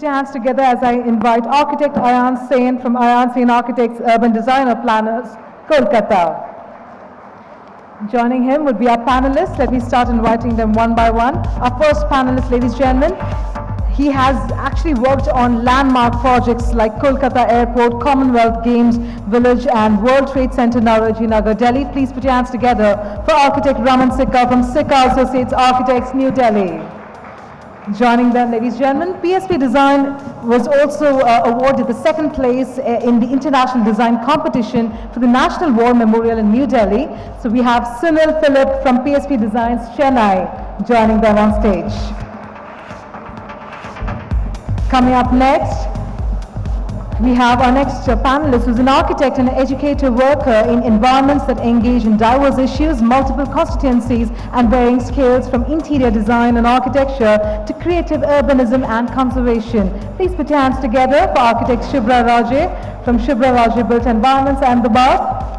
put your hands together as I invite architect Ayan Sen from Ayan Sen Architects, Urban Designer Planners, Kolkata. Joining him would be our panelists. Let me start inviting them one by one. Our first panelist, ladies and gentlemen, he has actually worked on landmark projects like Kolkata Airport, Commonwealth Games Village, and World Trade Center, Nauroji Nagar, Delhi. Please put your hands together for architect Raman Sikka from Sikka Associates Architects, New Delhi. Joining them, ladies and gentlemen, PSP Design was also awarded the second place in the International Design Competition for the National War Memorial in New Delhi. So we have Sunil Philip from PSP Designs, Chennai, joining them on stage. Coming up next, we have our next panelist, who's an architect and an educator worker in environments that engage in diverse issues, multiple constituencies, and varying scales, from interior design and architecture to creative urbanism and conservation. Please put your hands together for architect Shubhra Raje from Shubhra Raje Built Environments, Ahmedabad.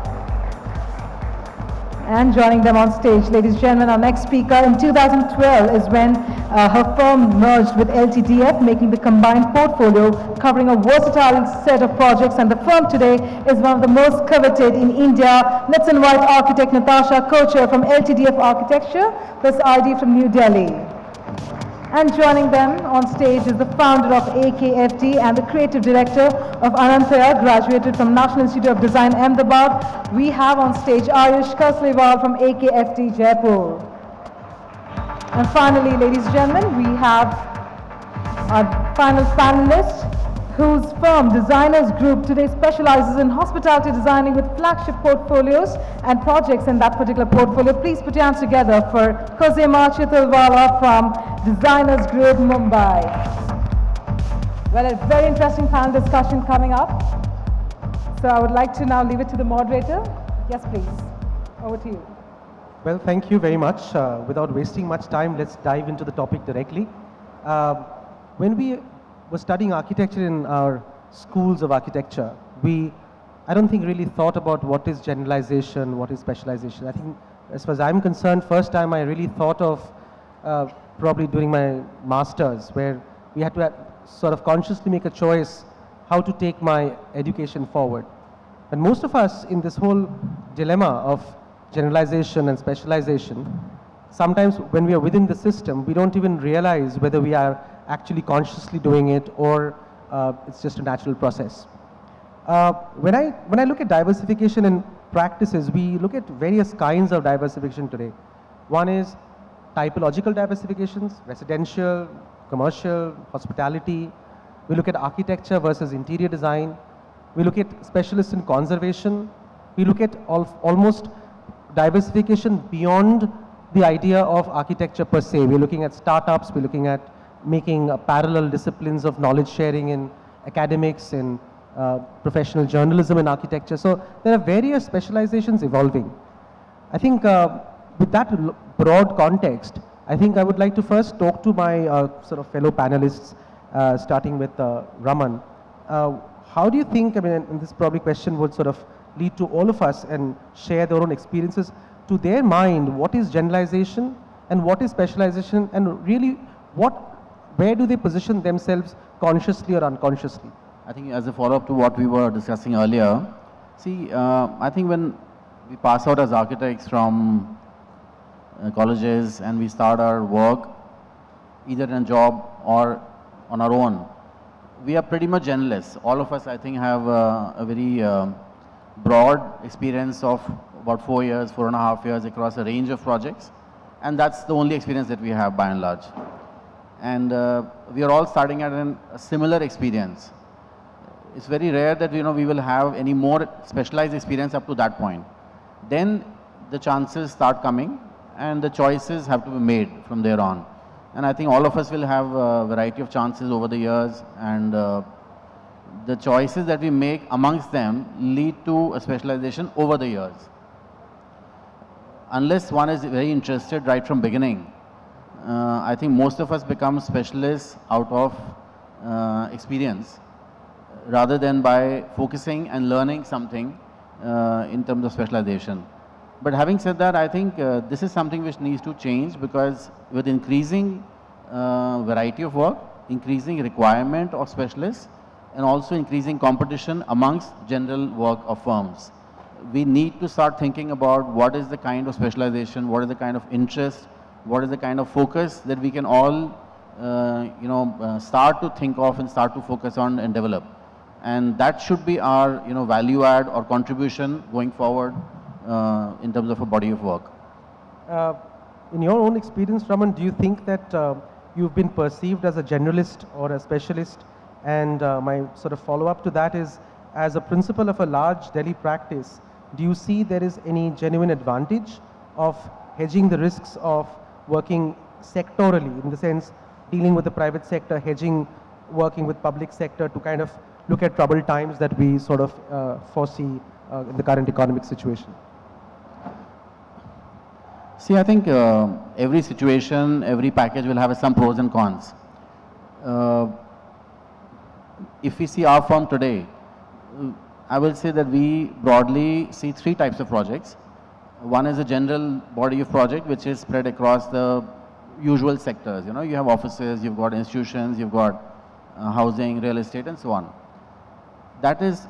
And joining them on stage, ladies and gentlemen, our next speaker in 2012 is when her firm merged with LTDF, making the combined portfolio covering a versatile set of projects, and the firm today is one of the most coveted in India. Let's invite architect Natasha Kochhar from LTDF Architecture, plus ID from New Delhi. And joining them on stage is the founder of AKFD and the creative director of Anantaya, graduated from National Institute of Design, Ahmedabad. We have on stage Ayush Kasliwal from AKFD, Jaipur. And finally, ladies and gentlemen, we have our final panelist, whose firm, Designers Group, today specializes in hospitality designing with flagship portfolios and projects in that particular portfolio. Please put your hands together for Khozema Chitalwala from Designers Group, Mumbai. Well, a very interesting panel discussion coming up. So I would like to now leave it to the moderator. Yes, please. Over to you. Well, thank you very much. Without wasting much time, let's dive into the topic directly. When we were studying architecture in our schools of architecture, I don't think really thought about what is generalization, what is specialization. I think, as far as I'm concerned, first time I really thought of probably during my masters, where we had to sort of consciously make a choice how to take my education forward. And most of us in this whole dilemma of generalization and specialization, sometimes when we are within the system, we don't even realize whether we are actually consciously doing it or it's just a natural process. When I look at diversification in practices, we look at various kinds of diversification today. One is typological diversifications, residential, commercial, hospitality. We look at architecture versus interior design. We look at specialists in conservation. We look at almost diversification beyond the idea of architecture per se. We're looking at startups, we're looking at making parallel disciplines of knowledge sharing in academics, in professional journalism in architecture. So there are various specializations evolving. I think with that broad context, I think I would like to first talk to my sort of fellow panelists, starting with Raman. How do you think, I mean, and this probably question would sort of lead to all of us and share their own experiences. To their mind, what is generalization and what is specialization, and really where do they position themselves consciously or unconsciously? I think as a follow-up to what we were discussing earlier, see, I think when we pass out as architects from colleges and we start our work, either in a job or on our own, we are pretty much generalists. All of us, I think, have a very broad experience of about 4 years, 4.5 years across a range of projects, and that's the only experience that we have by and large. And we are all starting at a similar experience. It's very rare that we will have any more specialized experience up to that point. Then the chances start coming and the choices have to be made from there on. And I think all of us will have a variety of chances over the years, and the choices that we make amongst them lead to a specialization over the years. Unless one is very interested right from beginning, I think most of us become specialists out of experience rather than by focusing and learning something in terms of specialization. But having said that, I think this is something which needs to change, because with increasing variety of work, increasing requirement of specialists and also increasing competition amongst general work of firms. We need to start thinking about what is the kind of specialization, what is the kind of interest, what is the kind of focus that we can all start to think of and start to focus on and develop. And that should be our value add or contribution going forward in terms of a body of work. In your own experience, Raman, do you think that you've been perceived as a generalist or a specialist? And my sort of follow-up to that is, as a principal of a large Delhi practice, do you see there is any genuine advantage of hedging the risks of working sectorally, in the sense dealing with the private sector, hedging, working with public sector to kind of look at troubled times that we sort of foresee in the current economic situation? See, I think every situation, every package will have some pros and cons. If we see our firm today, I will say that we broadly see three types of projects. One is a general body of project which is spread across the usual sectors. You have offices, you've got institutions, you've got housing, real estate, and so on. That is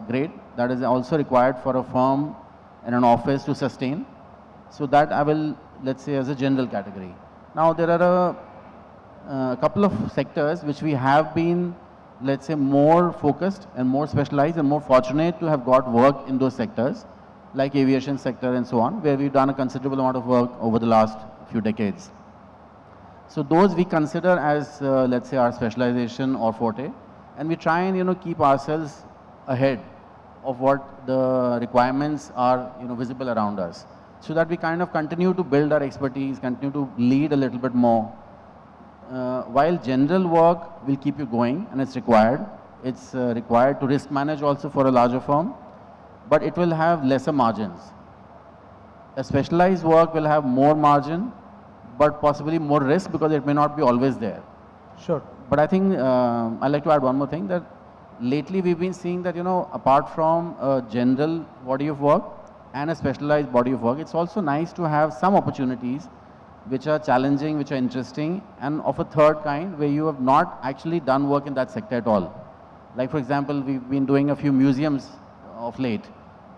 great. That is also required for a firm and an office to sustain. So that I will, let's say, as a general category. Now there are a couple of sectors which we have been, let's say, more focused and more specialized and more fortunate to have got work in those sectors, like aviation sector and so on, where we've done a considerable amount of work over the last few decades. So those we consider as, let's say, our specialization or forte, and we try and keep ourselves ahead of what the requirements are visible around us, so that we kind of continue to build our expertise, continue to lead a little bit more. While general work will keep you going and it's required to risk manage also for a larger firm, but it will have lesser margins. A specialized work will have more margin, but possibly more risk because it may not be always there. Sure. But I think I'd like to add one more thing, that lately we've been seeing that, apart from a general body of work and a specialized body of work, it's also nice to have some opportunities which are challenging, which are interesting, and of a third kind where you have not actually done work in that sector at all. Like, for example, we've been doing a few museums of late.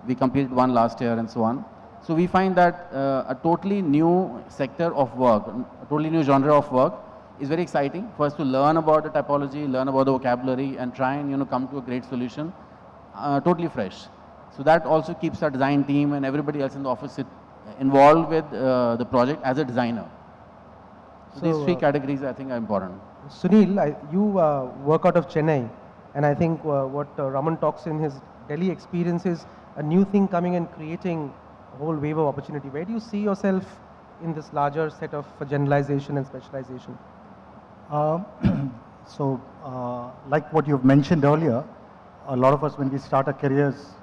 We completed one last year and so on. So we find that a totally new sector of work, a totally new genre of work is very exciting for us to learn about the typology, learn about the vocabulary, and try and come to a great solution, totally fresh. So that also keeps our design team and everybody else in the office involved with the project as a designer. So these three categories I think are important. Sunil, you work out of Chennai, and I think what Raman talks in his Delhi experience is a new thing coming and creating a whole wave of opportunity. Where do you see yourself in this larger set of generalization and specialization? Like what you've mentioned earlier, a lot of us, when we start our careers,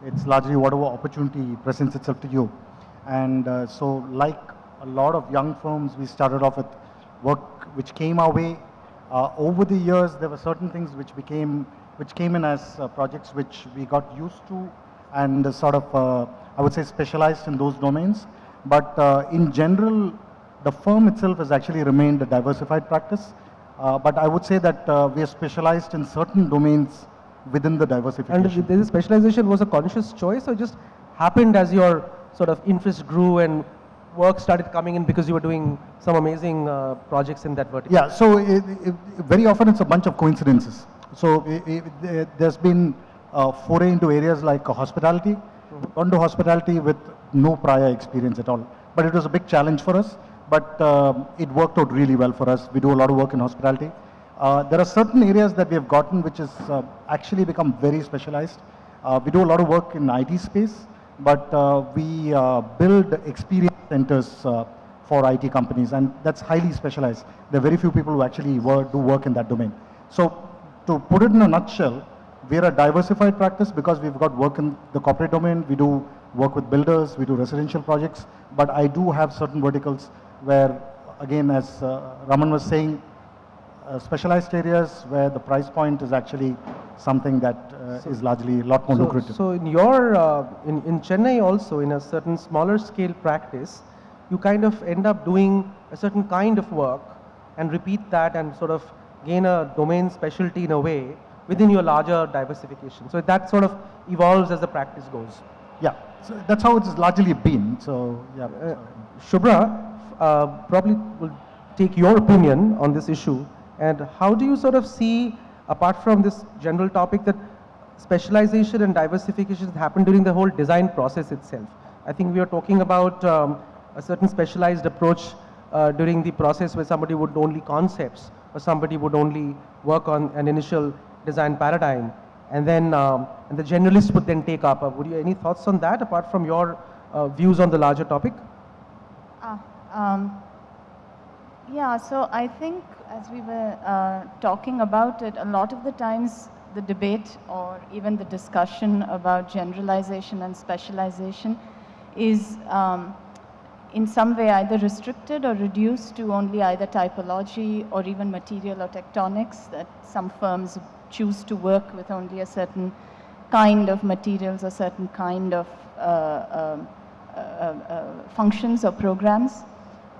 it's largely whatever opportunity presents itself to you. And so like a lot of young firms, we started off with work which came our way. Over the years, there were certain things which came in as projects which we got used to and sort of, I would say, specialized in those domains. But in general, the firm itself has actually remained a diversified practice. But I would say that we are specialized in certain domains within the diversification. And this specialization was a conscious choice, or just happened as your sort of interest grew and work started coming in because you were doing some amazing projects in that vertical? Yeah, so very often it's a bunch of coincidences. So there's been a foray into areas like hospitality, gone to hospitality with no prior experience at all. But it was a big challenge for us, but it worked out really well for us. We do a lot of work in hospitality. There are certain areas that we have gotten which has actually become very specialized. We do a lot of work in IT space, but we build experience centers for IT companies, and that's highly specialized. There are very few people who actually do work in that domain. So to put it in a nutshell, we're a diversified practice because we've got work in the corporate domain, we do work with builders, we do residential projects, but I do have certain verticals where, again, as Raman was saying, specialized areas where the price point is actually something that is largely a lot more lucrative. So in your, in Chennai also, in a certain smaller scale practice, you kind of end up doing a certain kind of work, and repeat that and sort of gain a domain specialty in a way within your larger diversification. So that sort of evolves as the practice goes. Yeah, so that's how it's largely been. So, yeah. Shubhra, probably will take your opinion on this issue, and how do you sort of see, apart from this general topic, that specialization and diversification happen during the whole design process itself? I think we are talking about a certain specialized approach during the process where somebody would only concepts or somebody would only work on an initial design paradigm, and then and the generalist would then take up. Would you any thoughts on that apart from your views on the larger topic? Yeah, so I think as we were talking about it, a lot of the times the debate or even the discussion about generalization and specialization is in some way either restricted or reduced to only either typology or even material or tectonics, that some firms choose to work with only a certain kind of materials or certain kind of functions or programs.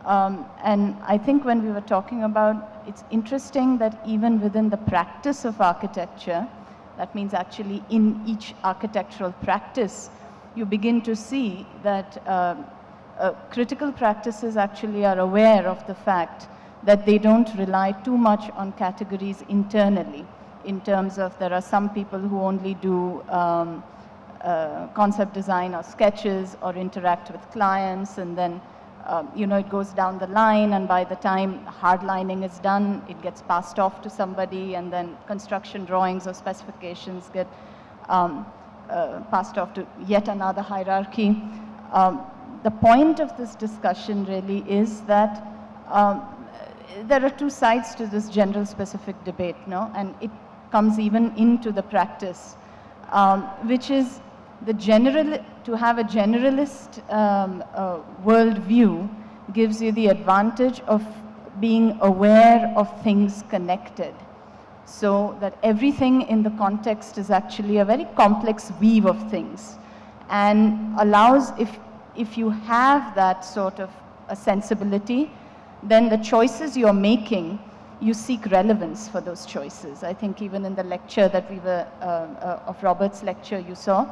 And I think when we were talking about, it's interesting that even within the practice of architecture, that means actually in each architectural practice, you begin to see that critical practices actually are aware of the fact that they don't rely too much on categories internally, in terms of there are some people who only do concept design or sketches or interact with clients, and then you know, it goes down the line, and by the time hardlining is done, it gets passed off to somebody, and then construction drawings or specifications get passed off to yet another hierarchy. The point of this discussion really is that there are two sides to this general specific debate, no? And it comes even into the practice, which is the to have a generalist world view gives you the advantage of being aware of things connected, so that everything in the context is actually a very complex weave of things, and allows, if you have that sort of a sensibility, then the choices you're making, you seek relevance for those choices. I think even in the lecture that we were, of Robert's lecture you saw,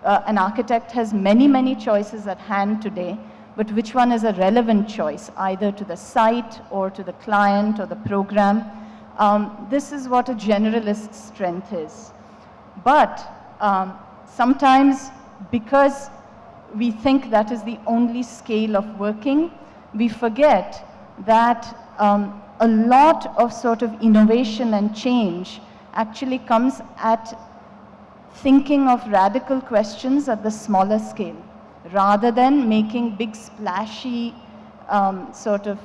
an architect has many, many choices at hand today, but which one is a relevant choice, either to the site or to the client or the program? This is what a generalist's strength is. But sometimes, because we think that is the only scale of working, we forget that a lot of sort of innovation and change actually comes at thinking of radical questions at the smaller scale, rather than making big splashy sort of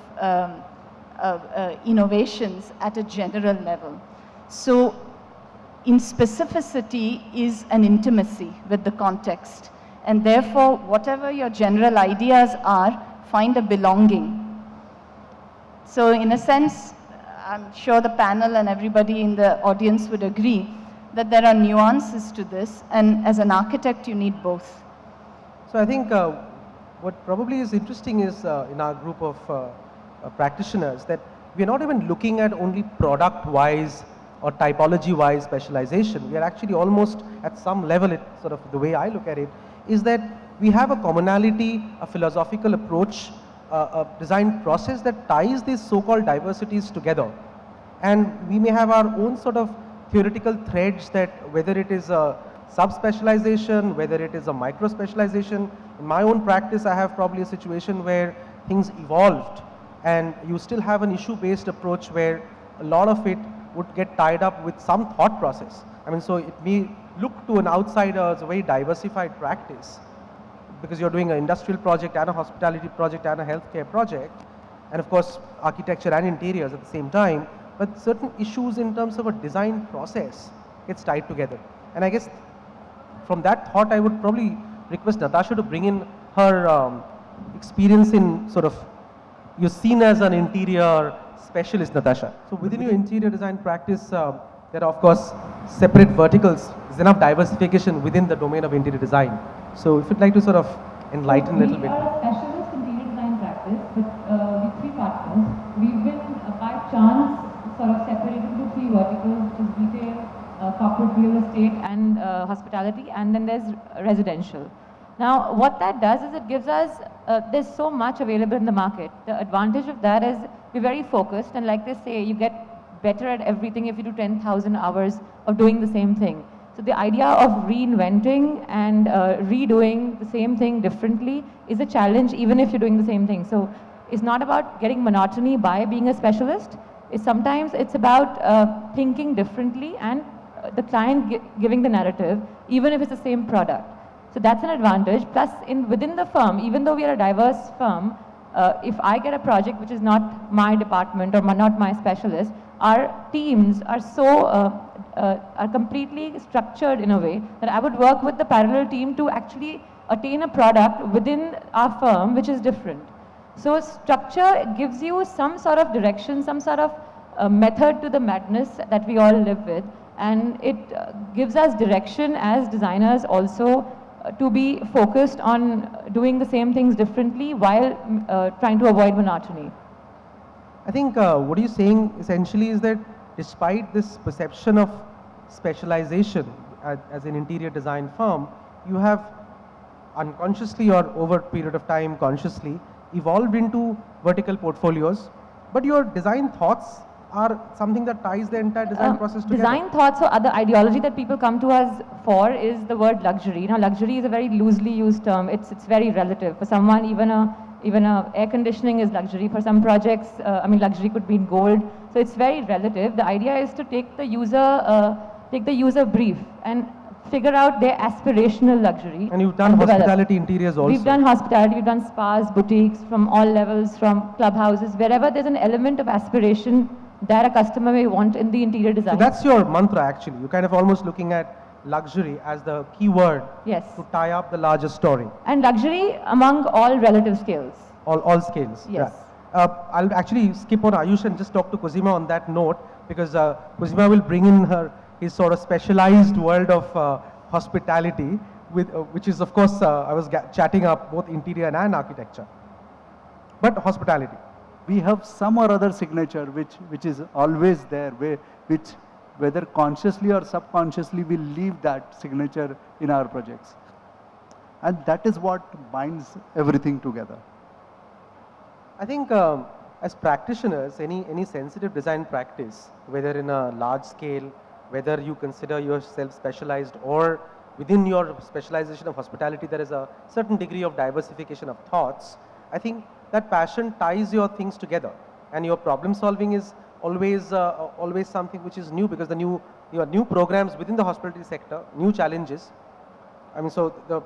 innovations at a general level. So in specificity is an intimacy with the context, and therefore whatever your general ideas are, find a belonging. So in a sense, I'm sure the panel and everybody in the audience would agree that there are nuances to this, and as an architect you need both. So I think what probably is interesting is in our group of practitioners that we are not even looking at only product-wise or typology-wise specialization. We are actually almost at some level, it sort of the way I look at it, is that we have a commonality, a philosophical approach, a design process that ties these so-called diversities together. And we may have our own sort of theoretical threads, that whether it is a sub-specialization, whether it is a micro-specialization. In my own practice, I have probably a situation where things evolved, and you still have an issue-based approach where a lot of it would get tied up with some thought process. I mean, so it may look to an outsider as a very diversified practice, because you're doing an industrial project and a hospitality project and a healthcare project, and of course architecture and interiors at the same time, but certain issues in terms of a design process gets tied together. And I guess from that thought, I would probably request Natasha to bring in her experience in sort of, you're seen as an interior specialist, Natasha. So within your interior design practice, there are of course separate verticals. There's enough diversification within the domain of interior design. So if you'd like to sort of enlighten a little bit. We are a specialist interior design practice with three partners. We've been a part chance sort of separated into three verticals, which is retail, corporate real estate, and hospitality, and then there's residential. Now, what that does is it gives us, there's so much available in the market. The advantage of that is we're very focused, and like they say, you get better at everything if you do 10,000 hours of doing the same thing. So the idea of reinventing and redoing the same thing differently is a challenge even if you're doing the same thing. So it's not about getting monotony by being a specialist. Sometimes it's about thinking differently and the client giving the narrative, even if it's the same product. So that's an advantage. Plus, within the firm, even though we are a diverse firm, if I get a project which is not my department or not my specialist, our teams are are completely structured in a way that I would work with the parallel team to actually attain a product within our firm which is different. So structure gives you some sort of direction, some sort of method to the madness that we all live with, and it gives us direction as designers also to be focused on doing the same things differently while trying to avoid monotony. I think what you're saying essentially is that despite this perception of specialization as an interior design firm, you have unconsciously or over a period of time consciously evolved into vertical portfolios, but your design thoughts are something that ties the entire design process together. Design thoughts or other ideology that people come to us for is the word luxury. Now, luxury is a very loosely used term. It's very relative. For someone, even a air conditioning is luxury. For some projects, luxury could be in gold. So it's very relative. The idea is to take the user brief and figure out their aspirational luxury. And you've done hospitality interiors also. We've done hospitality, we've done spas, boutiques from all levels, from clubhouses, wherever there's an element of aspiration that a customer may want in the interior design. So that's your mantra actually. You're kind of almost looking at luxury as the key word to tie up the larger story. And luxury among all relative scales. All scales. Yes. Yeah. I'll actually skip on Ayush and just talk to Khozema on that note, because Khozema will bring in his sort of specialized world of hospitality, which is of course, I was chatting up both interior and architecture. But hospitality. We have some or other signature which is always there, which whether consciously or subconsciously we leave that signature in our projects. And that is what binds everything together. I think as practitioners, any sensitive design practice, whether in a large scale, whether you consider yourself specialized or within your specialization of hospitality, there is a certain degree of diversification of thoughts. I think that passion ties your things together, and your problem solving is always something which is new, because you have new programs within the hospitality sector, new challenges. So the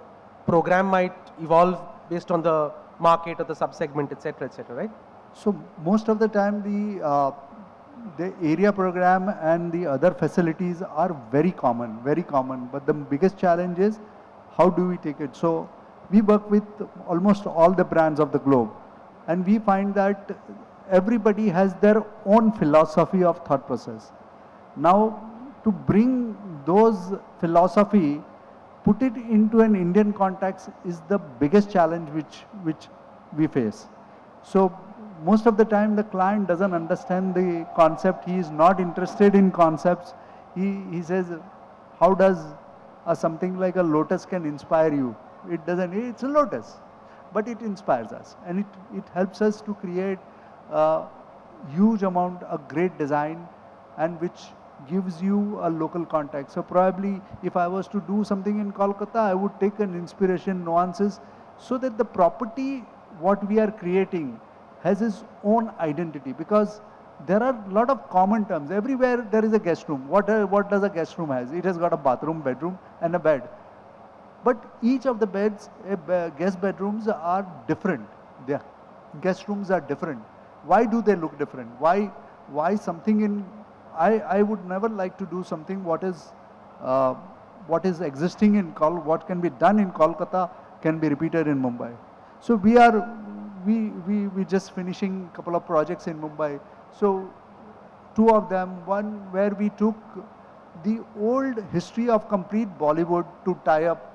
program might evolve based on the market or the sub-segment, etc., right? So most of the time the area program and the other facilities are very common, but the biggest challenge is how do we take it? So we work with almost all the brands of the globe, and we find that everybody has their own philosophy of thought process. Now, to bring those philosophy, put it into an Indian context is the biggest challenge which we face. So most of the time the client doesn't understand the concept. He is not interested in concepts. He says, how does something like a lotus can inspire you? It doesn't, it's a lotus, but it inspires us, and it helps us to create a huge amount of great design, and which gives you a local context. So probably if I was to do something in Kolkata, I would take an inspiration, nuances, so that the property what we are creating has its own identity, because there are a lot of common terms. Everywhere there is a guest room. What does a guest room has? It has got a bathroom, bedroom and a bed. But each of the beds, guest bedrooms are different. Their guest rooms are different. Why do they look different? Why something in, I would never like to do something what is existing in what can be done in Kolkata can be repeated in Mumbai. So we just finishing a couple of projects in Mumbai. So two of them, one where we took the old history of complete Bollywood to tie up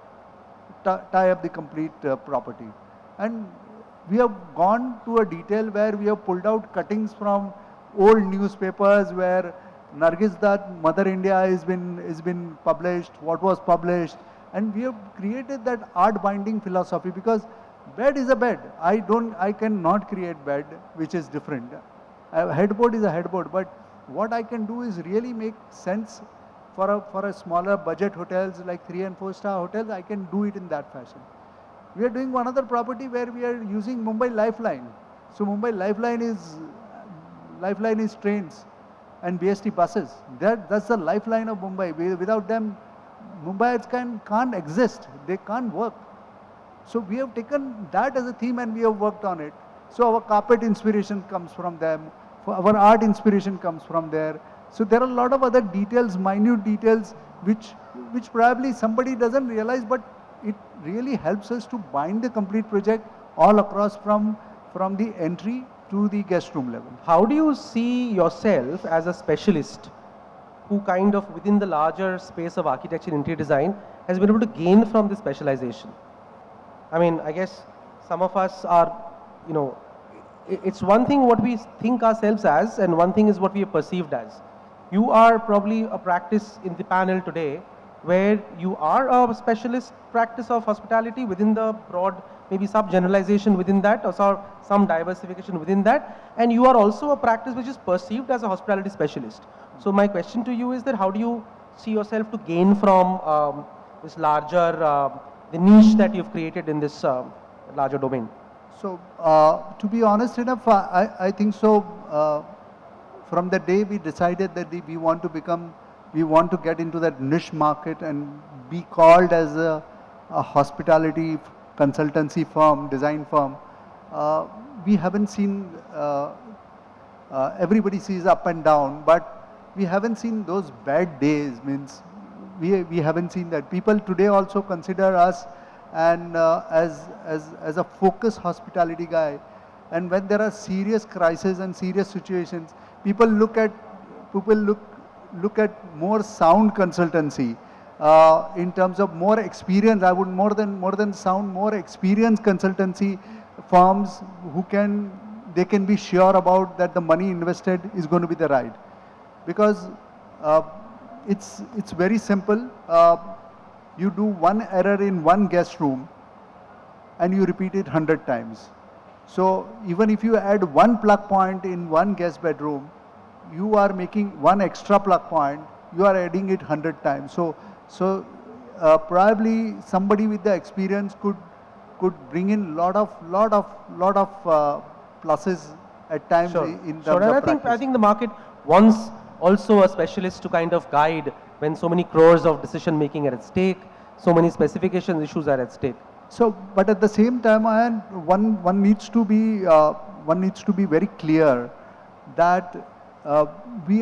the complete property. And we have gone to a detail where we have pulled out cuttings from old newspapers where Nargis Dutt, Mother India has been published, what was published, and we have created that art binding philosophy because bed is a bed. I cannot create bed which is different. A headboard is a headboard, but what I can do is really make sense for a smaller budget hotels like 3 and 4 star hotels. I can do it in that fashion. We are doing one other property where we are using Mumbai Lifeline. So Mumbai Lifeline is trains and BST buses. That's the lifeline of Mumbai. Without them, Mumbaiites can't exist. They can't work. So we have taken that as a theme and we have worked on it. So our carpet inspiration comes from them. Our art inspiration comes from there. So there are a lot of other details, minute details, which probably somebody doesn't realize, but it really helps us to bind the complete project all across from the entry to the guest room level. How do you see yourself as a specialist who kind of within the larger space of architecture and interior design has been able to gain from this specialization? I mean, I guess some of us are, it's one thing what we think ourselves as and one thing is what we are perceived as. You are probably a practice in the panel today where you are a specialist practice of hospitality within the broad, maybe sub-generalization within that or some diversification within that, and you are also a practice which is perceived as a hospitality specialist. So my question to you is that how do you see yourself to gain from this larger, the niche that you've created in this larger domain? So to be honest enough, I think so. From the day we decided that we want to get into that niche market and be called as a hospitality consultancy firm, design firm, we haven't seen, everybody sees up and down, but we haven't seen those bad days. Means we haven't seen that. People today also consider us and as a focused hospitality guy. And when there are serious crises and serious situations, people look at more sound consultancy in terms of more experience. I would more than sound, more experience consultancy firms they can be sure about that the money invested is going to be the right. Because it's very simple. You do one error in one guest room and you repeat it 100 times. So even if you add one plug point in one guest bedroom, you are making one extra plug point, you are adding it 100 times. So probably somebody with the experience could bring in lot of pluses at times in terms of practice. I think the market wants also a specialist to kind of guide when so many crores of decision making are at stake, so many specification issues are at stake. So, but at the same time, one needs to be very clear that we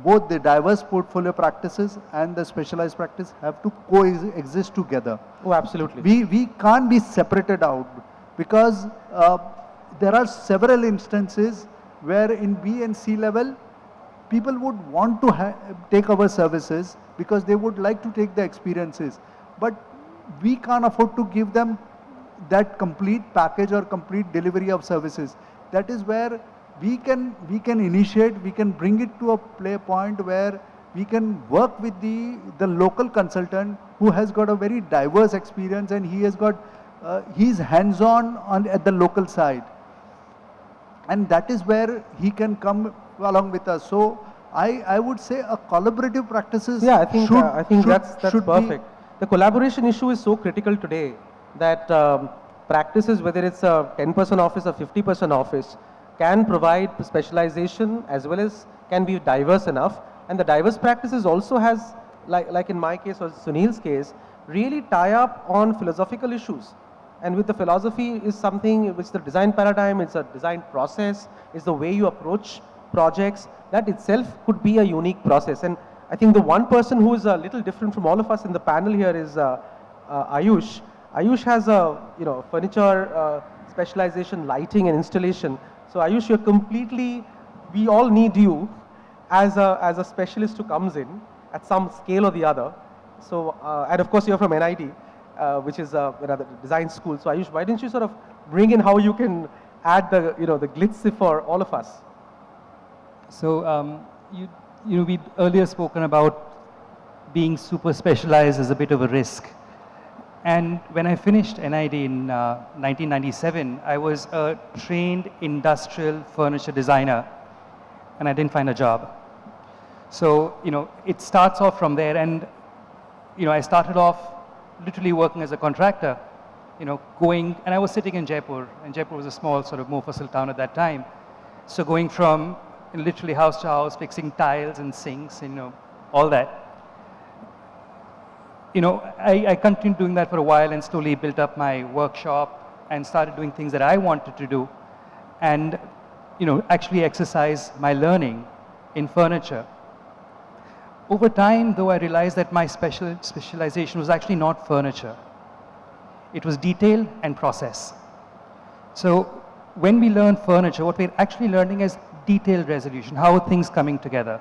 both the diverse portfolio practices and the specialized practice have to coexist together. Oh, absolutely. We can't be separated out because there are several instances where in B and C level, people would want to take our services because they would like to take the experiences. But we can't afford to give them that complete package or complete delivery of services. That is where we can initiate, we can bring it to a play point where we can work with the local consultant who has got a very diverse experience and he has got, he's hands-on at the local side. And that is where he can come along with us. So I would say a collaborative practices. Yeah, I think that's perfect. The collaboration issue is so critical today that practices, whether it's a 10-person office or 50-person office, can provide specialization as well as can be diverse enough. And the diverse practices also has, like in my case or Sunil's case, really tie up on philosophical issues. And with the philosophy is something which the design paradigm, it's a design process, it's the way you approach projects, that itself could be a unique process. And I think the one person who is a little different from all of us in the panel here is Ayush. Ayush has a furniture specialization, lighting and installation. So Ayush, you're completely, we all need you as a specialist who comes in at some scale or the other. So, and of course you're from NID, which is another design school. So Ayush, why didn't you sort of bring in how you can add the, the glitzy for all of us. So, we'd earlier spoken about being super specialized is a bit of a risk. And when I finished NID in 1997, I was a trained industrial furniture designer, and I didn't find a job. So, it starts off from there, and, I started off literally working as a contractor, and I was sitting in Jaipur, and Jaipur was a small sort of Mofussil town at that time. So going from literally house to house, fixing tiles and sinks, all that. I continued doing that for a while and slowly built up my workshop and started doing things that I wanted to do and, actually exercise my learning in furniture. Over time, though, I realized that my specialization was actually not furniture. It was detail and process. So when we learn furniture, what we're actually learning is detailed resolution. How are things coming together?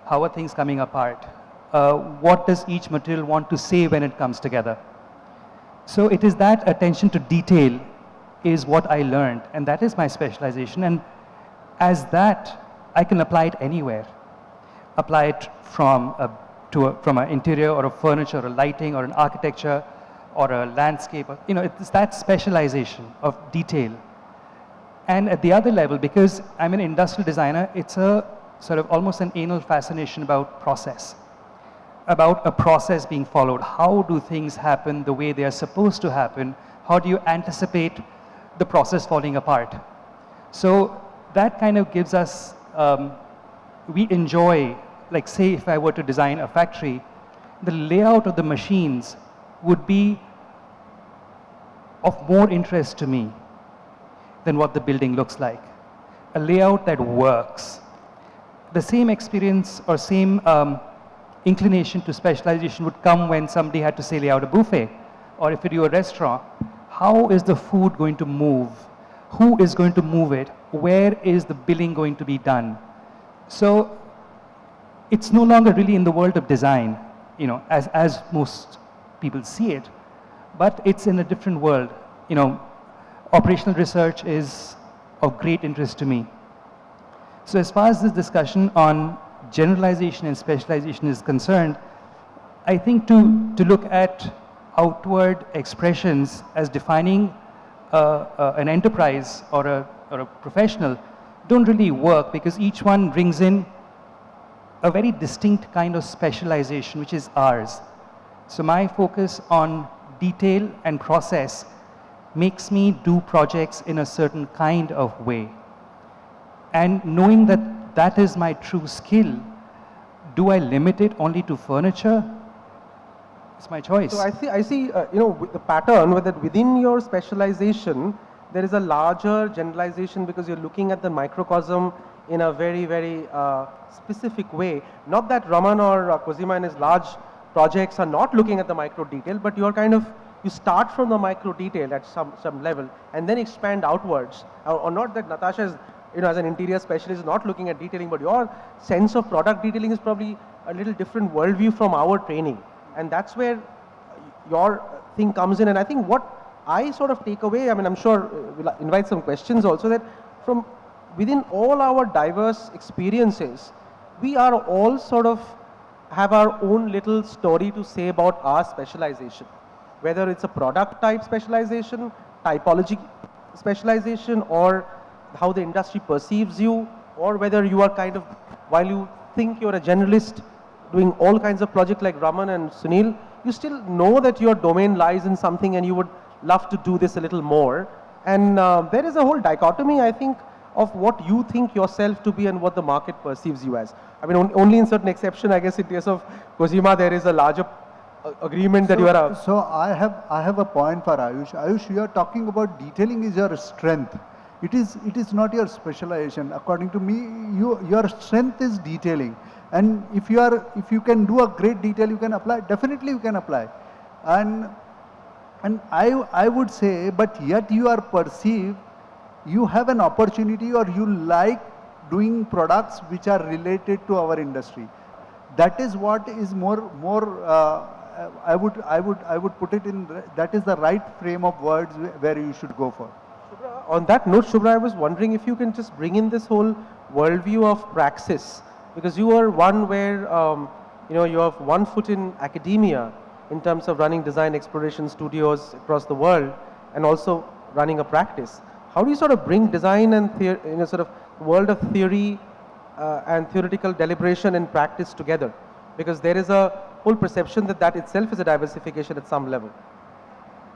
How are things coming apart? What does each material want to say when it comes together? So it is that attention to detail is what I learned, and that is my specialization. And as that, I can apply it anywhere. Apply it from an interior or a furniture or a lighting or an architecture or a landscape. It's that specialization of detail. And at the other level, because I'm an industrial designer, it's a sort of almost an anal fascination about process, about a process being followed. How do things happen the way they are supposed to happen? How do you anticipate the process falling apart? So that kind of gives us, we enjoy, like say if I were to design a factory, the layout of the machines would be of more interest to me than what the building looks like. A layout that works. The same experience or same inclination to specialization would come when somebody had to say lay out a buffet, or if you do a restaurant. How is the food going to move? Who is going to move it? Where is the billing going to be done? So it's no longer really in the world of design, as most people see it, but it's in a different world. Operational research is of great interest to me. So as far as this discussion on generalization and specialization is concerned, I think to look at outward expressions as defining an enterprise or a professional don't really work, because each one brings in a very distinct kind of specialization, which is ours. So my focus on detail and process makes me do projects in a certain kind of way. And knowing that that is my true skill, do I limit it only to furniture? It's my choice. So I see the pattern that within your specialization, there is a larger generalization because you're looking at the microcosm in a very, very specific way. Not that Raman or Khozema in his large projects are not looking at the micro detail, but you're you start from the micro detail at some level and then expand outwards. Or not that Natasha is, as an interior specialist, is not looking at detailing, but your sense of product detailing is probably a little different worldview from our training. And that's where your thing comes in. And I think what I sort of take away, I'm sure we'll invite some questions also, that from within all our diverse experiences, we are all sort of have our own little story to say about our specialization. Whether it's a product type specialization, typology specialization, or how the industry perceives you, or whether you are while you think you're a generalist doing all kinds of projects like Raman and Sunil, you still know that your domain lies in something and you would love to do this a little more. And there is a whole dichotomy, I think, of what you think yourself to be and what the market perceives you as. Only in certain exception, I guess in case of Khozema, there is a larger agreement that you are So I have a point for Ayush. Ayush, you are talking about detailing is your strength. It is not your specialization. According to me, your strength is detailing. And if you can do a great detail, you can apply. Definitely you can apply. And I would say, but yet you are perceived, you have an opportunity or you like doing products which are related to our industry. That is what is I would put it in, that is the right frame of words where you should go for. Shubhra, on that note, Shubhra, I was wondering if you can just bring in this whole worldview of praxis, because you are one where you have one foot in academia in terms of running design exploration studios across the world and also running a practice. How do you sort of bring design and sort of world of theory and theoretical deliberation and practice together? Because there is a whole perception that that itself is a diversification at some level.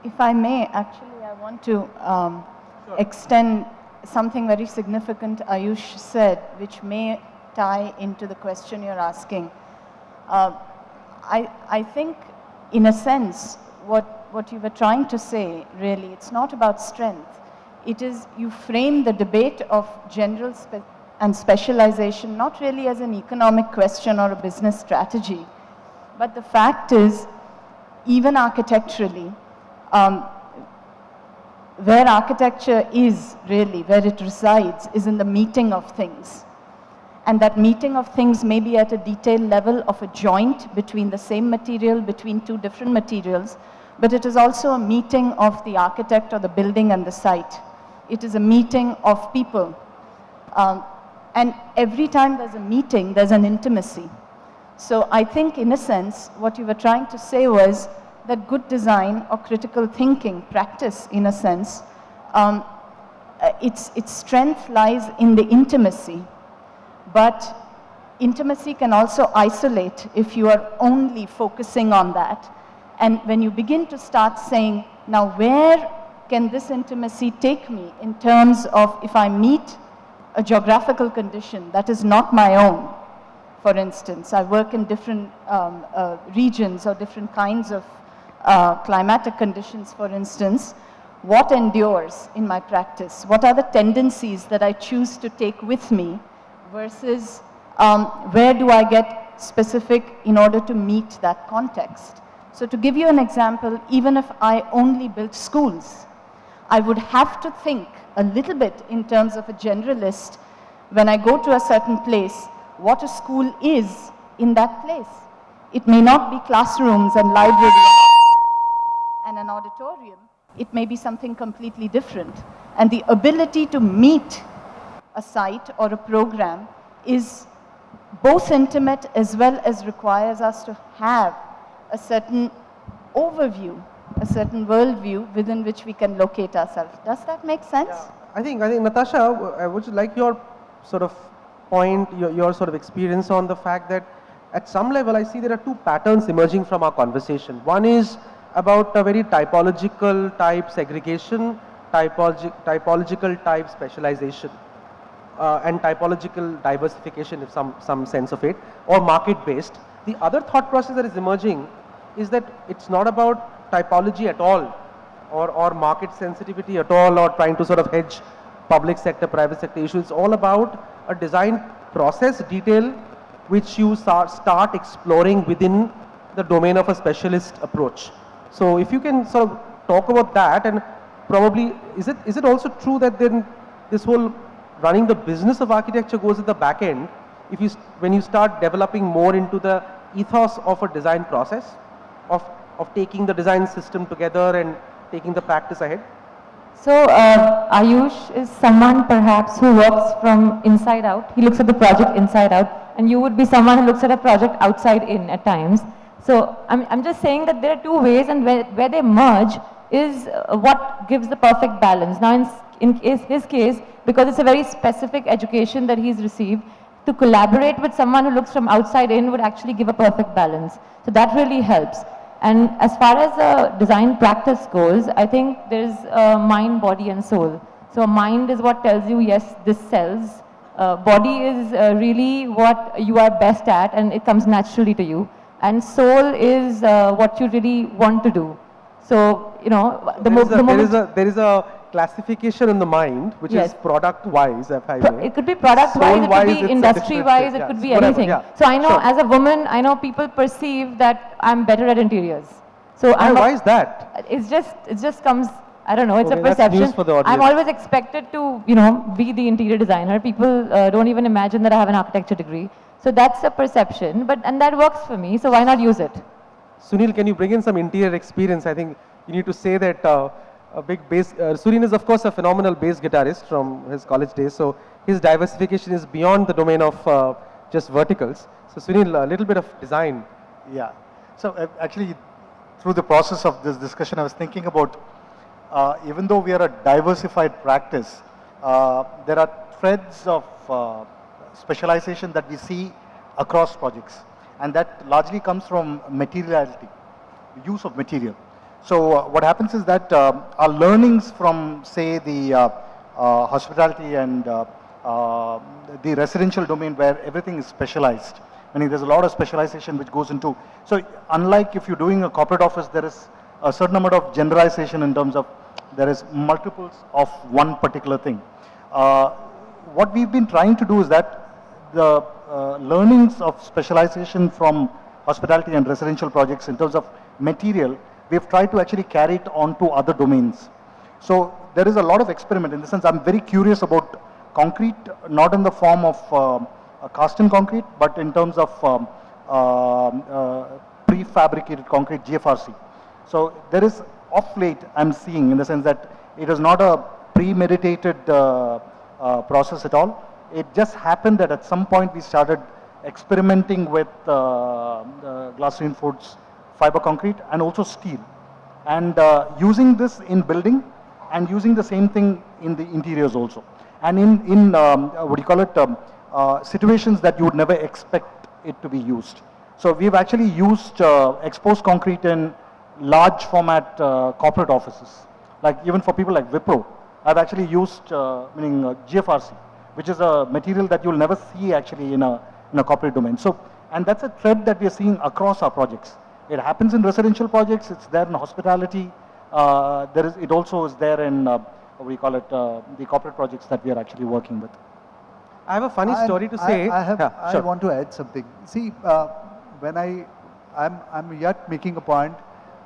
If I may, actually, I want to extend something very significant Ayush said, which may tie into the question you're asking. I think, in a sense, what you were trying to say, really, it's not about strength. It is, you frame the debate of general and specialization not really as an economic question or a business strategy, but the fact is, even architecturally, where architecture is really, where it resides, is in the meeting of things. And that meeting of things may be at a detailed level of a joint between the same material, between two different materials, but it is also a meeting of the architect or the building and the site. It is a meeting of people. And every time there's a meeting, there's an intimacy. So I think, in a sense, what you were trying to say was that good design or critical thinking, practice, in a sense, its strength lies in the intimacy. But intimacy can also isolate if you are only focusing on that. And when you begin to start saying, now where can this intimacy take me in terms of if I meet a geographical condition that is not my own? For instance, I work in different regions or different kinds of climatic conditions, for instance. What endures in my practice? What are the tendencies that I choose to take with me versus where do I get specific in order to meet that context? So to give you an example, even if I only built schools, I would have to think a little bit in terms of a generalist when I go to a certain place, what a school is in that place. It may not be classrooms and library and an auditorium. It may be something completely different. And the ability to meet a site or a program is both intimate as well as requires us to have a certain overview, a certain worldview within which we can locate ourselves. Does that make sense? Yeah. I think Natasha, I would like your sort of point, your sort of experience on the fact that at some level I see there are two patterns emerging from our conversation. One is about a very typological type segregation, typological type specialization, and typological diversification, if some sense of it, or market-based. The other thought process that is emerging is that it's not about typology at all, or market sensitivity at all, or trying to sort of hedge public sector, private sector issues. It's all about a design process detail which you start exploring within the domain of a specialist approach. So if you can sort of talk about that, and probably, is it also true that then this whole running the business of architecture goes at the back end, when you start developing more into the ethos of a design process, of taking the design system together and taking the practice ahead? So Ayush is someone perhaps who works from inside out. He looks at the project inside out, and you would be someone who looks at a project outside in at times. So I'm just saying that there are two ways, and where they merge is what gives the perfect balance. Now in his case, because it's a very specific education that he's received, to collaborate with someone who looks from outside in would actually give a perfect balance. So that really helps. And as far as the design practice goes, I think there's mind, body and soul. So mind is what tells you, yes, this sells. Body is really what you are best at and it comes naturally to you. And soul is what you really want to do. So, you know, there is a classification in the mind, which Yes. is product-wise, if I may. It could be product-wise, it Soul-wise, could it's be a industry-wise, different- it could be whatever, anything. yeah. So I know Sure. as a woman, I know people perceive that I'm better at interiors. So Why is that? It just comes, I don't know, it's Okay, a that's perception. news for the audience. I'm always expected to, you know, be the interior designer. People don't even imagine that I have an architecture degree. So that's a perception, and that works for me, so why not use it? Sunil, can you bring in some interior experience? I think you need to say that a big bass. Surin is, of course, a phenomenal bass guitarist from his college days. So his diversification is beyond the domain of just verticals. So Sunil, a little bit of design. Yeah. So actually, through the process of this discussion, I was thinking about, even though we are a diversified practice, there are threads of specialization that we see across projects. And that largely comes from materiality, use of material. So what happens is that our learnings from, say, the hospitality and the residential domain where everything is specialized, meaning there's a lot of specialization which goes into, so unlike if you're doing a corporate office, there is a certain amount of generalization in terms of there is multiples of one particular thing. What we've been trying to do is that the learnings of specialization from hospitality and residential projects in terms of material, we've tried to actually carry it on to other domains. So there is a lot of experiment. In the sense, I'm very curious about concrete, not in the form of cast-in concrete, but in terms of prefabricated concrete, GFRC. So there is, of late, I'm seeing in the sense that it is not a premeditated process at all. It just happened that at some point we started experimenting with glass reinforced fiber concrete and also steel, and using this in building and using the same thing in the interiors also, and in what do you call it, situations that you would never expect it to be used. So we've actually used exposed concrete in large format corporate offices, like even for people like Wipro. I've actually used GFRC, which is a material that you'll never see actually in a corporate domain. So, and that's a thread that we are seeing across our projects. It happens in residential projects, it's there in hospitality, it also is there in, what do you call it, the corporate projects that we are actually working with. I have a funny story to say. I want to add something. See, when I'm yet making a point,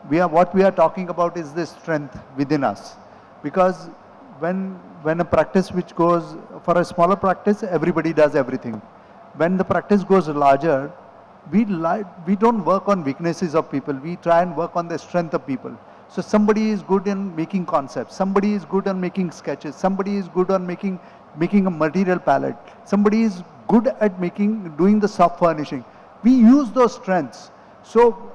what we are talking about is the strength within us. Because when a practice which goes, for a smaller practice, everybody does everything. When the practice goes larger, we don't work on weaknesses of people, we try and work on the strength of people. So somebody is good in making concepts, somebody is good on making sketches, somebody is good on making a material palette, somebody is good at doing the soft furnishing. We use those strengths. So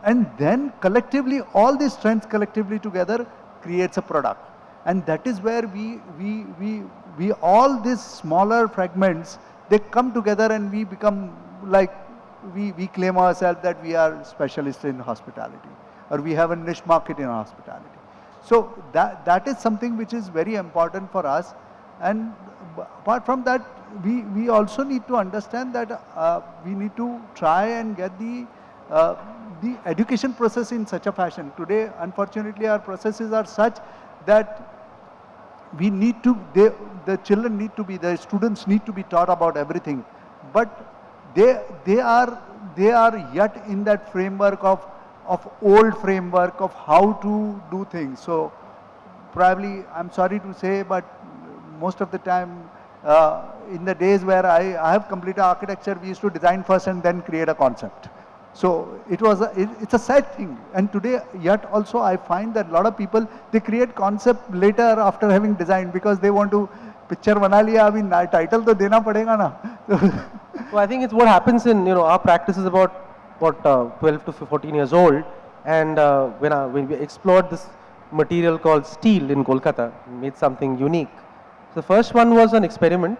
and then collectively, all these strengths collectively together creates a product. And that is where we all these smaller fragments, they come together and we become like, we claim ourselves that we are specialists in hospitality, or we have a niche market in hospitality. So that is something which is very important for us. And apart from that, we also need to understand that we need to try and get the education process in such a fashion. Today, unfortunately, our processes are such that we need to, the children need to be, the students need to be taught about everything. But they are yet in that framework of old framework of how to do things. So probably, I'm sorry to say, but most of the time, in the days where I have completed architecture, we used to design first and then create a concept. So it's a sad thing. And today, yet also I find that a lot of people, they create concept later after having designed, because they want to picture bana liya, abhi title to dena padega na. So I think it's what happens in, our practice is about 12 to 14 years old, and when we explored this material called steel in Kolkata, made something unique. So the first one was an experiment,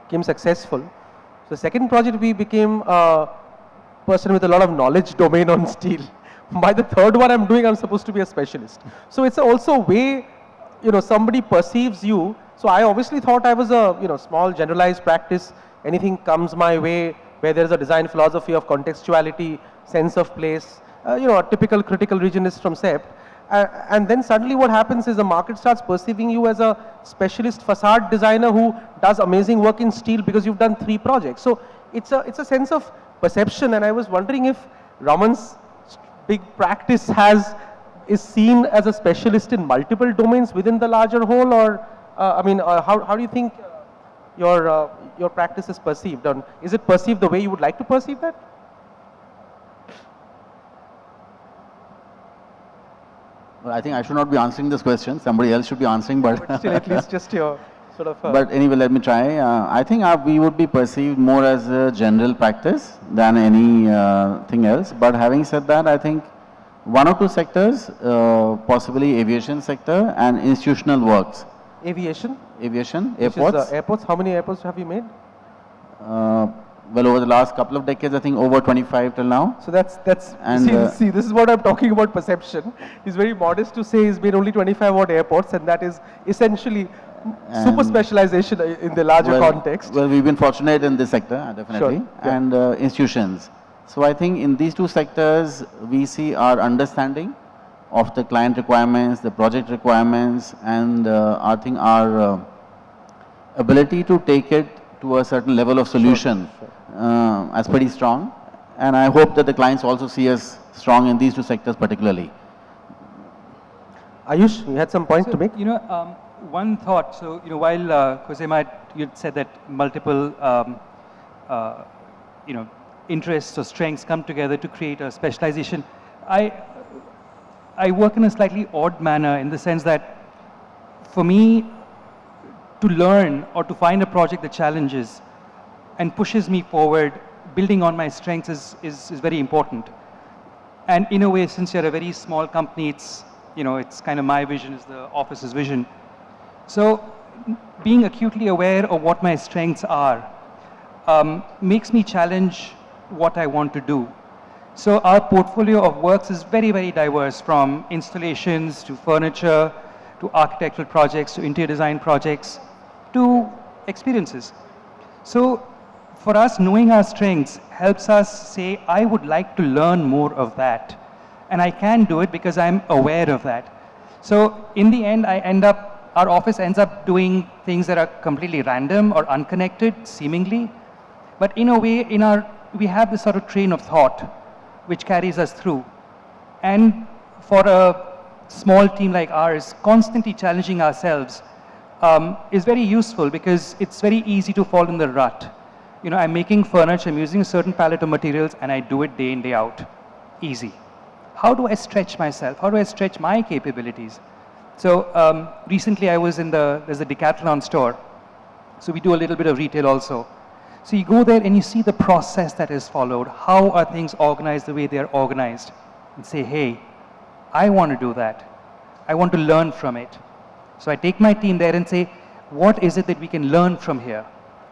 became successful. So the second project, we became a person with a lot of knowledge domain on steel. By the third one I'm supposed to be a specialist. So it's also a way, somebody perceives you. So I obviously thought I was a, small generalized practice. Anything comes my way, where there is a design philosophy of contextuality, sense of place, a typical critical regionist from SEPT. And then suddenly what happens is the market starts perceiving you as a specialist facade designer who does amazing work in steel because you've done 3 projects. So it's a sense of perception, and I was wondering if Raman's big practice is seen as a specialist in multiple domains within the larger whole, or how do you think your practice is perceived? And is it perceived the way you would like to perceive that? Well, I think I should not be answering this question. Somebody else should be answering, but Still, at least just your sort of... but anyway, let me try. I think we would be perceived more as a general practice than any thing else. But having said that, I think one or two sectors, possibly aviation sector and institutional works. Aviation? Aviation, Which airports. is, airports. How many airports have you made? Well, over the last couple of decades, I think over 25 till now. So that's And, see, this is what I'm talking about perception. He's very modest to say he's made only 25 odd airports, and that is essentially super specialization in the larger context. Well, we've been fortunate in this sector, definitely, Sure, yeah. and institutions. So I think in these two sectors, we see our understanding of the client requirements, the project requirements, and I think our ability to take it to a certain level of solution as pretty strong. And I hope that the clients also see us strong in these two sectors particularly. Ayush, you had some point to make? You know, one thought. So, you know, while Khozema, you said that multiple, you know, interests or strengths come together to create a specialization. I work in a slightly odd manner in the sense that for me, to learn or to find a project that challenges and pushes me forward, building on my strengths is very important. And in a way, since you're a very small company, it's, you know, it's kind of my vision is the office's vision. So being acutely aware of what my strengths are makes me challenge what I want to do. So our portfolio of works is very, very diverse, from installations to furniture, to architectural projects, to interior design projects, to experiences. So for us, knowing our strengths helps us say, I would like to learn more of that. And I can do it because I'm aware of that. So in the end, our office ends up doing things that are completely random or unconnected, seemingly. But in a way, we have this sort of train of thought which carries us through. And for a small team like ours, constantly challenging ourselves is very useful because it's very easy to fall in the rut. You know, I'm making furniture, I'm using a certain palette of materials, and I do it day in, day out. Easy. How do I stretch myself? How do I stretch my capabilities? So recently I was there's a Decathlon store. So we do a little bit of retail also. So you go there and you see the process that is followed. How are things organized the way they are organized? And say, hey, I want to do that. I want to learn from it. So I take my team there and say, what is it that we can learn from here?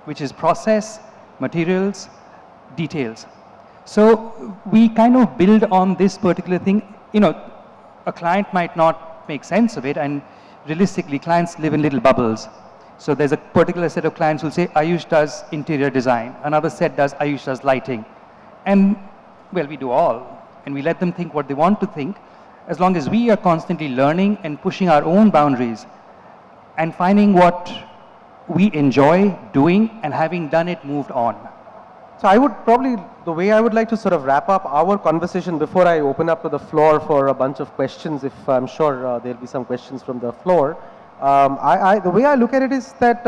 Which is process, materials, details. So we kind of build on this particular thing. You know, a client might not make sense of it, and realistically, clients live in little bubbles. So there's a particular set of clients who'll say, Ayush does interior design. Another set does, Ayush does lighting. And, well, we do all. And we let them think what they want to think, as long as we are constantly learning and pushing our own boundaries and finding what we enjoy doing, and having done it, moved on. So I would probably, the way I would like to sort of wrap up our conversation before I open up to the floor for a bunch of questions, if I'm sure there'll be some questions from the floor. The way I look at it is that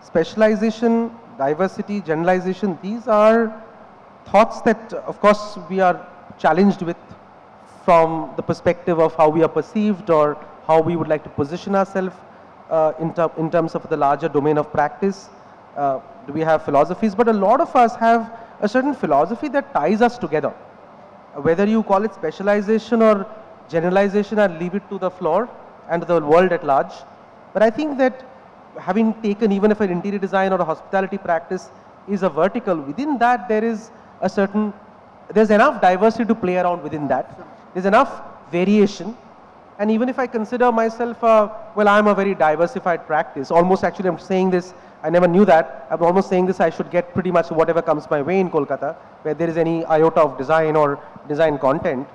specialization, diversity, generalization, these are thoughts that, of course, we are challenged with from the perspective of how we are perceived or how we would like to position ourselves in terms of the larger domain of practice. We have philosophies, but a lot of us have a certain philosophy that ties us together. Whether you call it specialization or generalization, I'll leave it to the floor and to the world at large. But I think that having taken, even if an interior design or a hospitality practice is a vertical, within that there is a certain, there's enough diversity to play around within that. There's enough variation. And even if I consider myself, well, I'm a very diversified practice. Almost, actually, I'm saying this, I never knew that. I'm almost saying this, I should get pretty much whatever comes my way in Kolkata, where there is any iota of design or design content.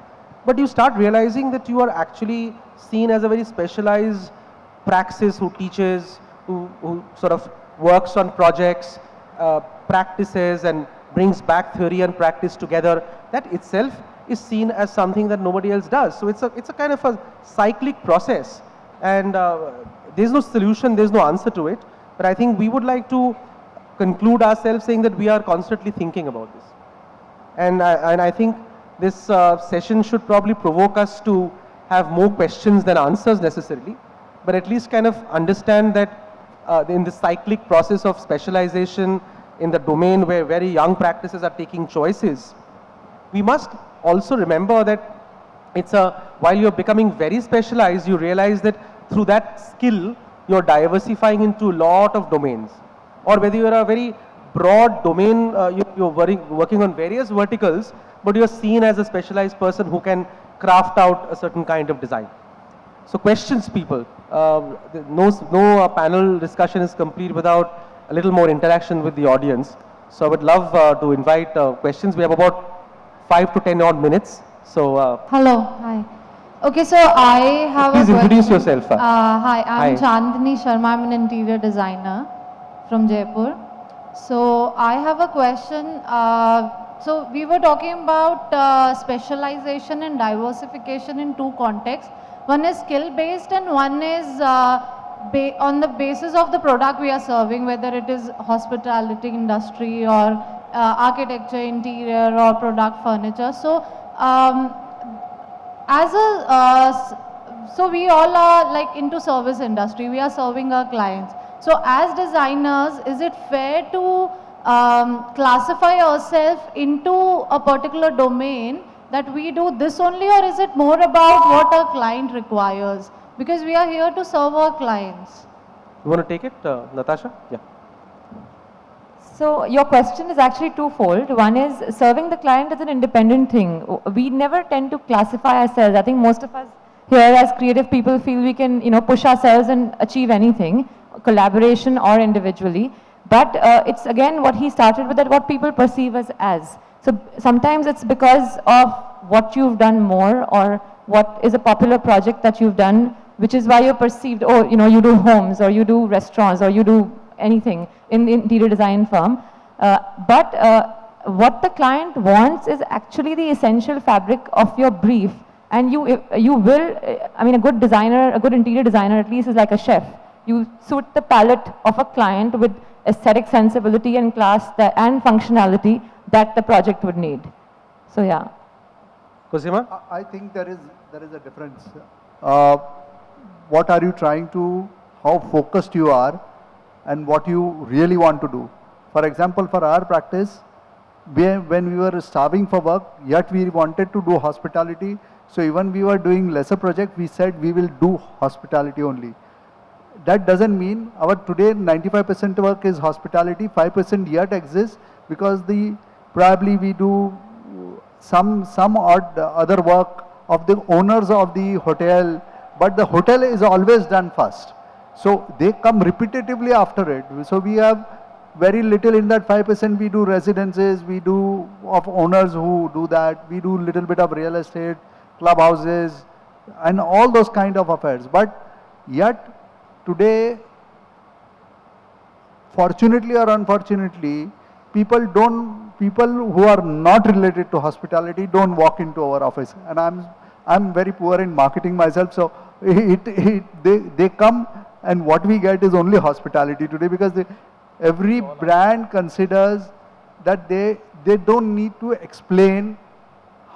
But you start realizing that you are actually seen as a very specialized praxis who teaches, who sort of works on projects, practices, and brings back theory and practice together. That itself is seen as something that nobody else does. So it's a kind of a cyclic process, and there's no solution, there's no answer to it. But I think we would like to conclude ourselves saying that we are constantly thinking about this. And I think this session should probably provoke us to have more questions than answers necessarily, but at least kind of understand that in the cyclic process of specialization in the domain where very young practices are taking choices, we must also remember that while you're becoming very specialized, you realize that through that skill, you're diversifying into a lot of domains. Or whether you're a very broad domain, you're working on various verticals, but you're seen as a specialized person who can craft out a certain kind of design. So questions, people. No panel discussion is complete without a little more interaction with the audience. So I would love to invite questions. We have about 5 to 10 odd minutes. So hello, hi. Okay, so I have please introduce yourself. Hi, I'm Hi. Chandni Sharma. I'm an interior designer from Jaipur. So I have a question. So we were talking about specialization and diversification in two contexts. One is skill-based and one is on the basis of the product we are serving, whether it is hospitality industry or architecture, interior or product furniture. So so we all are like into service industry. We are serving our clients. So as designers, is it fair to classify ourselves into a particular domain that we do this only, or is it more about what our client requires? Because we are here to serve our clients. You want to take it, Natasha? Yeah. So your question is actually twofold. One is serving the client as an independent thing. We never tend to classify ourselves. I think most of us here as creative people feel we can, push ourselves and achieve anything, collaboration or individually. But it's again what he started with, that what people perceive us as. So sometimes it's because of what you've done more or what is a popular project that you've done, which is why you're perceived, oh, you do homes or you do restaurants or you do anything in the interior design firm. But what the client wants is actually the essential fabric of your brief. And you will, a good designer, a good interior designer at least is like a chef. You suit the palate of a client with aesthetic sensibility and class and functionality that the project would need. So yeah. Khozema? I think there is a difference. What are you trying to, how focused you are, and what you really want to do. For example, for our practice, when we were starving for work, yet we wanted to do hospitality. So even we were doing lesser project, we said we will do hospitality only. That doesn't mean our today 95% work is hospitality, 5% yet exists because probably we do some odd other work of the owners of the hotel, but the hotel is always done first. So they come repetitively after it. So we have very little in that 5%. We do residences, we do of owners who do that, we do little bit of real estate, clubhouses, and all those kind of affairs. But yet today, fortunately or unfortunately, people who are not related to hospitality don't walk into our office. And I'm very poor in marketing myself, so they come. And what we get is only hospitality today, because every brand considers that they don't need to explain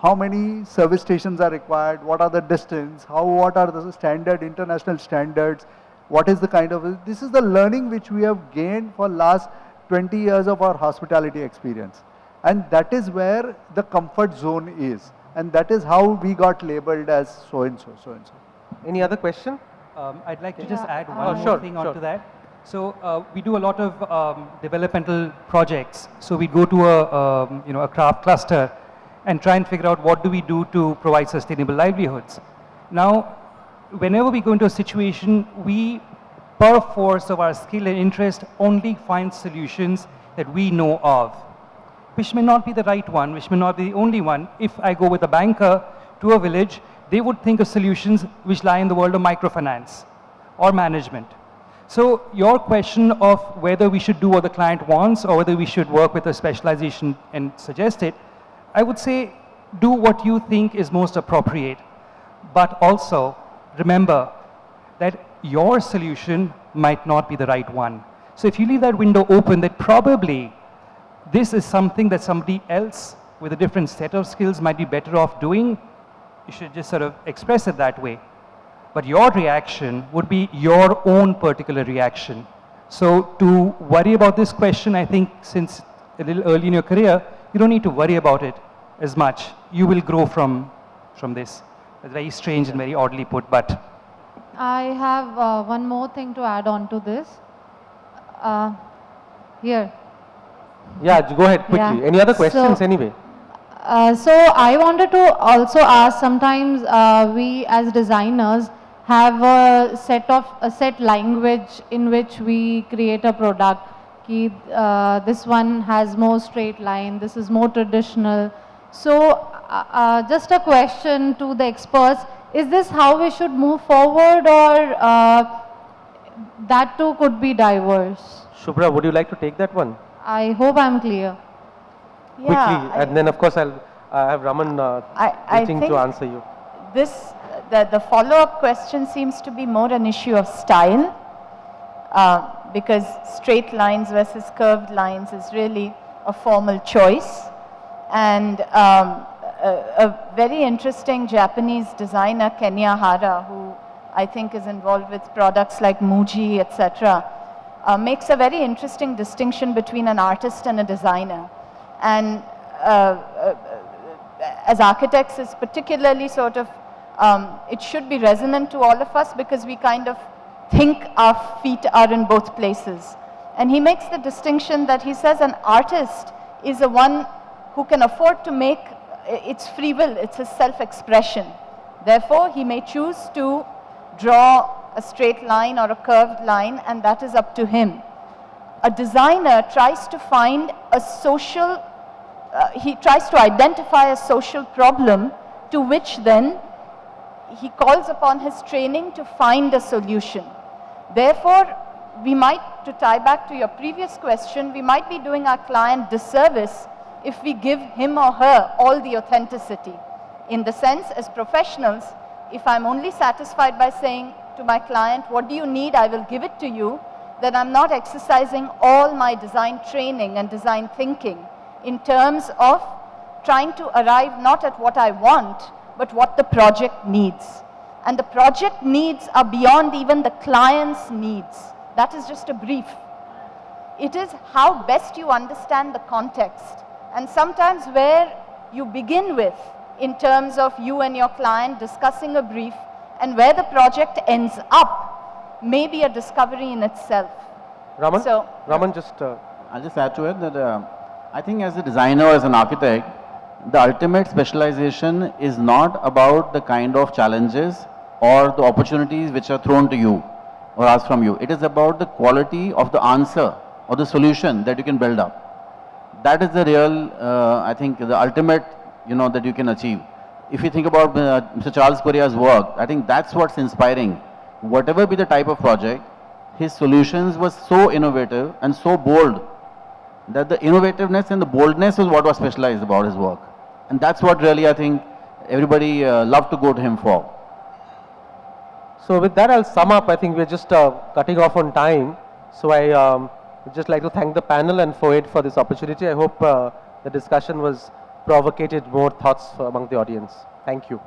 how many service stations are required, what are the distance, what are the standard, international standards, what is the kind of, this is the learning which we have gained for last 20 years of our hospitality experience. And that is where the comfort zone is. And that is how we got labeled as so-and-so, so-and-so. Any other question? I'd like to just add one more thing onto that. So we do a lot of developmental projects. So we go to a craft cluster and try and figure out what do we do to provide sustainable livelihoods. Now, whenever we go into a situation, we, per force of our skill and interest, only find solutions that we know of, which may not be the right one, which may not be the only one. If I go with a banker to a village, they would think of solutions which lie in the world of microfinance or management. So your question of whether we should do what the client wants or whether we should work with a specialization and suggest it, I would say do what you think is most appropriate. But also remember that your solution might not be the right one. So if you leave that window open, that probably this is something that somebody else with a different set of skills might be better off doing, you should just sort of express it that way. But your reaction would be your own particular reaction. So to worry about this question, I think since a little early in your career, you don't need to worry about it as much. You will grow from this. It's very strange and very oddly put, but. I have one more thing to add on to this. Here. Yeah, go ahead quickly. Yeah. Any other questions So- anyway? So I wanted to also ask, sometimes we as designers have a set language in which we create a product. This one has more straight line, this is more traditional. So just a question to the experts, is this how we should move forward, or that too could be diverse? Shubhra, would you like to take that one? I hope I'm clear. Quickly, and then of course I'll have Raman waiting to answer you. The follow-up question seems to be more an issue of style, because straight lines versus curved lines is really a formal choice. And a very interesting Japanese designer, Kenya Hara, who I think is involved with products like Muji, etc., makes a very interesting distinction between an artist and a designer. And as architects, is particularly sort of, it should be resonant to all of us, because we kind of think our feet are in both places. And he makes the distinction that he says an artist is the one who can afford to make, it's free will, it's his self-expression. Therefore, he may choose to draw a straight line or a curved line, and that is up to him. A designer tries to find a social, he tries to identify a social problem to which then he calls upon his training to find a solution. Therefore, we might, to tie back to your previous question, we might be doing our client disservice if we give him or her all the authenticity. In the sense, as professionals, if I'm only satisfied by saying to my client, what do you need, I will give it to you, then I'm not exercising all my design training and design thinking in terms of trying to arrive not at what I want, but what the project needs. And the project needs are beyond even the client's needs. That is just a brief. It is how best you understand the context. And sometimes where you begin with, in terms of you and your client discussing a brief, and where the project ends up, may be a discovery in itself. Raman? So, Raman, just... I'll just add to it that I think as a designer or as an architect, the ultimate specialization is not about the kind of challenges or the opportunities which are thrown to you or asked from you. It is about the quality of the answer or the solution that you can build up. That is the real, I think, the ultimate, that you can achieve. If you think about Mr. Charles Correa's work, I think that's what's inspiring. Whatever be the type of project, his solutions were so innovative and so bold that the innovativeness and the boldness was what was specialized about his work. And that's what really I think everybody loved to go to him for. So with that, I'll sum up. I think we're just cutting off on time. So I would just like to thank the panel and FOAID for this opportunity. I hope the discussion was provocated more thoughts among the audience. Thank you.